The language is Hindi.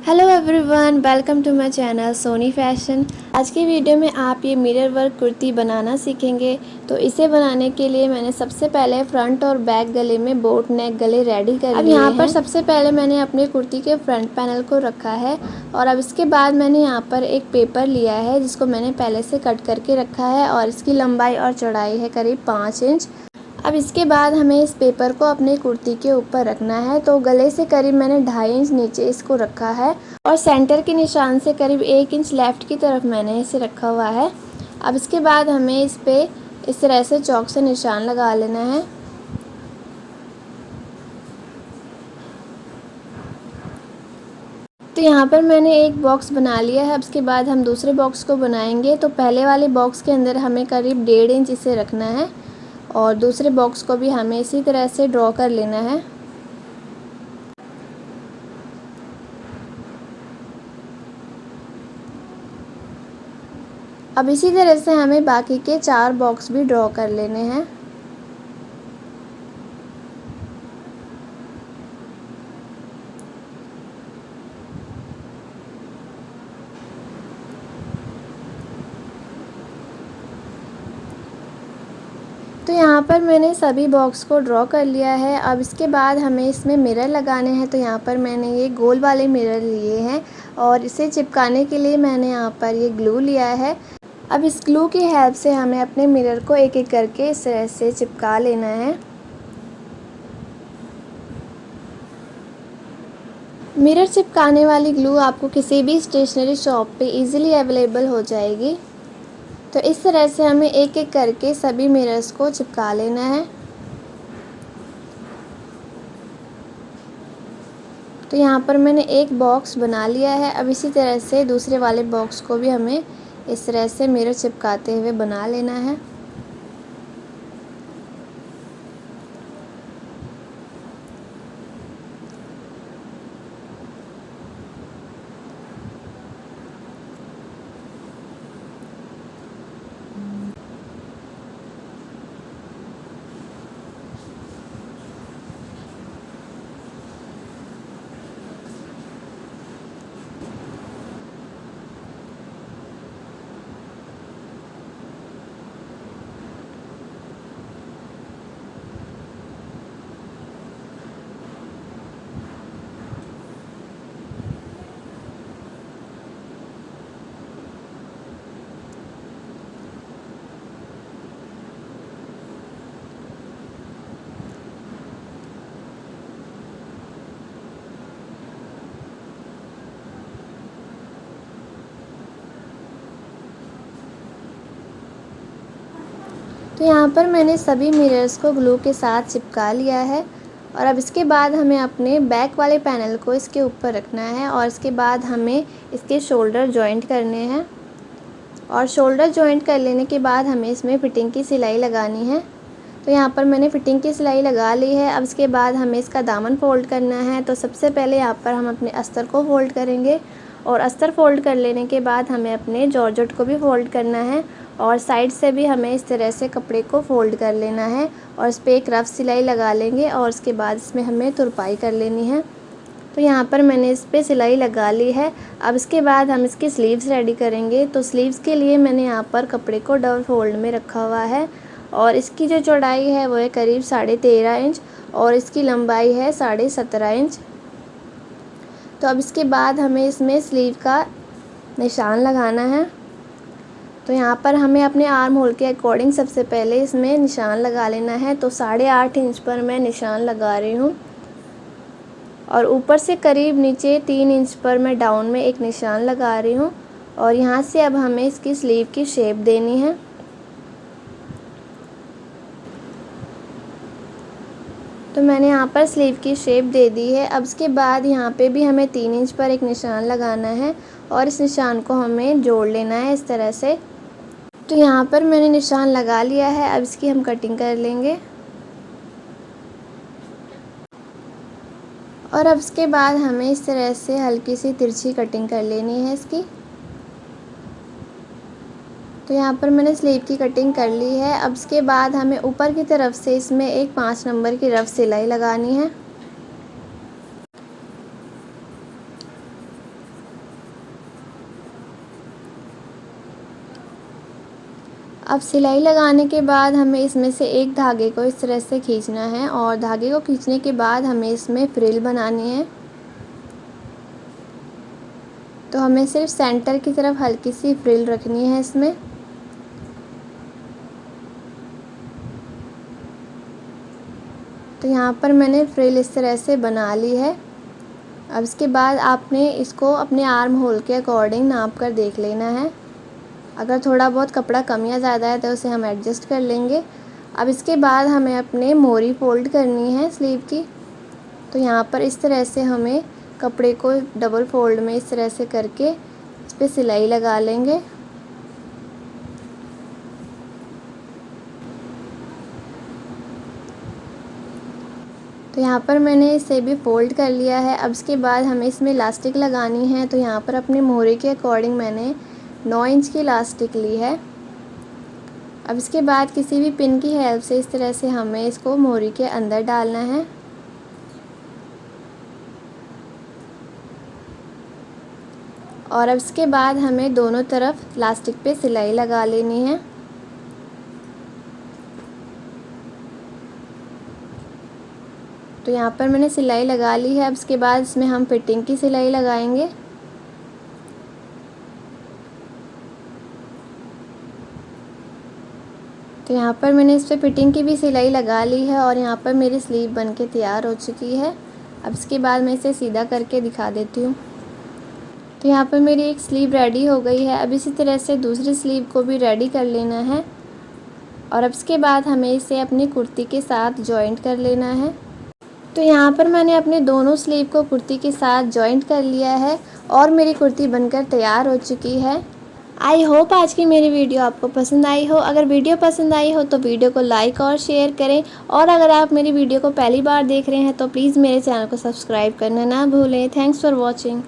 Hello everyone, welcome to my channel Soni fashion. आज की वीडियो में आप ये मिरर वर्क कुर्ती बनाना सीखेंगे। तो इसे बनाने के लिए मैंने सबसे पहले फ्रंट और बैक गले में बोट नेक गले रेडी कर लिए हैं। अब यहाँ पर सबसे पहले मैंने अपनी कुर्ती के फ्रंट पैनल को रखा है और अब इसके बाद मैंने यहाँ पर एक पेपर लिया है जिसको मैंने पहले से कट करके रखा है और इसकी लंबाई और चौड़ाई है करीब 5 इंच। अब इसके बाद हमें इस पेपर को अपनी कुर्ती के ऊपर रखना है। तो गले से करीब मैंने 2.5 इंच नीचे इसको रखा है और सेंटर के निशान से करीब 1 इंच लेफ़्ट की तरफ मैंने इसे रखा हुआ है। अब इसके बाद हमें इस पे इस तरह से चॉक से निशान लगा लेना है। तो यहाँ पर मैंने एक बॉक्स बना लिया है। अब इसके बाद हम दूसरे बॉक्स को बनाएंगे। तो पहले वाले बॉक्स के अंदर हमें करीब 1.5 इंच इसे रखना है और दूसरे बॉक्स को भी हमें इसी तरह से ड्रॉ कर लेना है। अब इसी तरह से हमें बाकी के 4 बॉक्स भी ड्रॉ कर लेने हैं। तो यहाँ पर मैंने सभी बॉक्स को ड्रॉ कर लिया है। अब इसके बाद हमें इसमें मिरर लगाने हैं। तो यहाँ पर मैंने ये गोल वाले मिरर लिए हैं और इसे चिपकाने के लिए मैंने यहाँ पर ये ग्लू लिया है। अब इस ग्लू की हेल्प से हमें अपने मिरर को एक एक करके इस तरह से चिपका लेना है। मिरर चिपकाने वाली ग्लू आपको किसी भी स्टेशनरी शॉप पे इजीली अवेलेबल हो जाएगी। तो इस तरह से हमें एक एक करके सभी मिरर्स को चिपका लेना है। तो यहाँ पर मैंने एक बॉक्स बना लिया है। अब इसी तरह से दूसरे वाले बॉक्स को भी हमें इस तरह से मिरर चिपकाते हुए बना लेना है। तो यहाँ पर मैंने सभी मिरर्स को ग्लू के साथ चिपका लिया है और अब इसके बाद हमें अपने बैक वाले पैनल को इसके ऊपर रखना है और इसके बाद हमें इसके शोल्डर जॉइंट करने हैं और शोल्डर जॉइंट कर लेने के बाद हमें इसमें फ़िटिंग की सिलाई लगानी है। तो यहाँ पर मैंने फ़िटिंग की सिलाई लगा ली है। अब इसके बाद हमें इसका दामन फ़ोल्ड करना है। तो सबसे पहले यहाँ पर हम अपने अस्तर को फ़ोल्ड करेंगे और अस्तर फ़ोल्ड कर लेने के बाद हमें अपने जॉर्जेट को भी फ़ोल्ड करना है और साइड से भी हमें इस तरह से कपड़े को फ़ोल्ड कर लेना है और इस पर एक रफ़ सिलाई लगा लेंगे और उसके बाद इसमें हमें तुरपाई कर लेनी है। तो यहाँ पर मैंने इस पर सिलाई लगा ली है। अब इसके बाद हम इसकी स्लीव्स रेडी करेंगे। तो स्लीव्स के लिए मैंने यहाँ पर कपड़े को डबल फोल्ड में रखा हुआ है और इसकी जो चौड़ाई है वो है करीब 13.5 इंच और इसकी लंबाई है 17.5 इंच। तो अब इसके बाद हमें इसमें स्लीव का निशान लगाना है। तो यहाँ पर हमें अपने आर्म होल के अकॉर्डिंग सबसे पहले इसमें निशान लगा लेना है। तो 8.5 इंच पर मैं निशान लगा रही हूँ और ऊपर से करीब नीचे 3 इंच पर मैं डाउन में एक निशान लगा रही हूँ और यहाँ से अब हमें इसकी स्लीव की शेप देनी है। तो मैंने यहाँ पर स्लीव की शेप दे दी है। अब इसके बाद यहाँ पे भी हमें 3 इंच पर एक निशान लगाना है और इस निशान को हमें जोड़ लेना है इस तरह से। तो यहाँ पर मैंने निशान लगा लिया है। अब इसकी हम कटिंग कर लेंगे और अब इसके बाद हमें इस तरह से हल्की सी तिरछी कटिंग कर लेनी है इसकी। तो यहाँ पर मैंने स्लीव की कटिंग कर ली है। अब इसके बाद हमें ऊपर की तरफ से इसमें एक 5 नंबर की रफ़ सिलाई लगानी है। अब सिलाई लगाने के बाद हमें इसमें से एक धागे को इस तरह से खींचना है और धागे को खींचने के बाद हमें इसमें फ्रिल बनानी है। तो हमें सिर्फ सेंटर की तरफ हल्की सी फ्रिल रखनी है इसमें। तो यहाँ पर मैंने फ्रिल इस तरह से बना ली है। अब इसके बाद आपने इसको अपने आर्म होल के अकॉर्डिंग नाप कर देख लेना है। अगर थोड़ा बहुत कपड़ा कम या ज़्यादा है तो उसे हम एडजस्ट कर लेंगे। अब इसके बाद हमें अपने मोरी फोल्ड करनी है स्लीव की। तो यहाँ पर इस तरह से हमें कपड़े को डबल फोल्ड में इस तरह से करके इस पर सिलाई लगा लेंगे। तो यहाँ पर मैंने इसे भी फोल्ड कर लिया है। अब इसके बाद हमें इसमें इलास्टिक लगानी है। तो यहाँ पर अपने मोरे के अकॉर्डिंग मैंने 9 इंच की इलास्टिक ली है। अब इसके बाद किसी भी पिन की हेल्प से इस तरह से हमें इसको मोरी के अंदर डालना है। और अब इसके बाद हमें दोनों तरफ इलास्टिक पे सिलाई लगा लेनी है। तो यहाँ पर मैंने सिलाई लगा ली है। अब इसके बाद इसमें हम फिटिंग की सिलाई लगाएंगे। तो यहाँ पर मैंने इस पर फिटिंग की भी सिलाई लगा ली है और यहाँ पर मेरी स्लीव बनके तैयार हो चुकी है। अब इसके बाद मैं इसे सीधा करके दिखा देती हूँ। तो यहाँ पर मेरी एक स्लीव रेडी हो गई है। अब इसी तरह से दूसरी स्लीव को भी रेडी कर लेना है और अब इसके बाद हमें इसे अपनी कुर्ती के साथ जॉइंट कर लेना है। तो यहाँ पर मैंने अपने दोनों स्लीव को कुर्ती के साथ जॉइंट कर लिया है और मेरी कुर्ती बनकर तैयार हो चुकी है। आई होप आज की मेरी वीडियो आपको पसंद आई हो। अगर वीडियो पसंद आई हो तो वीडियो को लाइक और शेयर करें और अगर आप मेरी वीडियो को पहली बार देख रहे हैं तो प्लीज़ मेरे चैनल को सब्सक्राइब करना ना भूलें। Thanks for watching.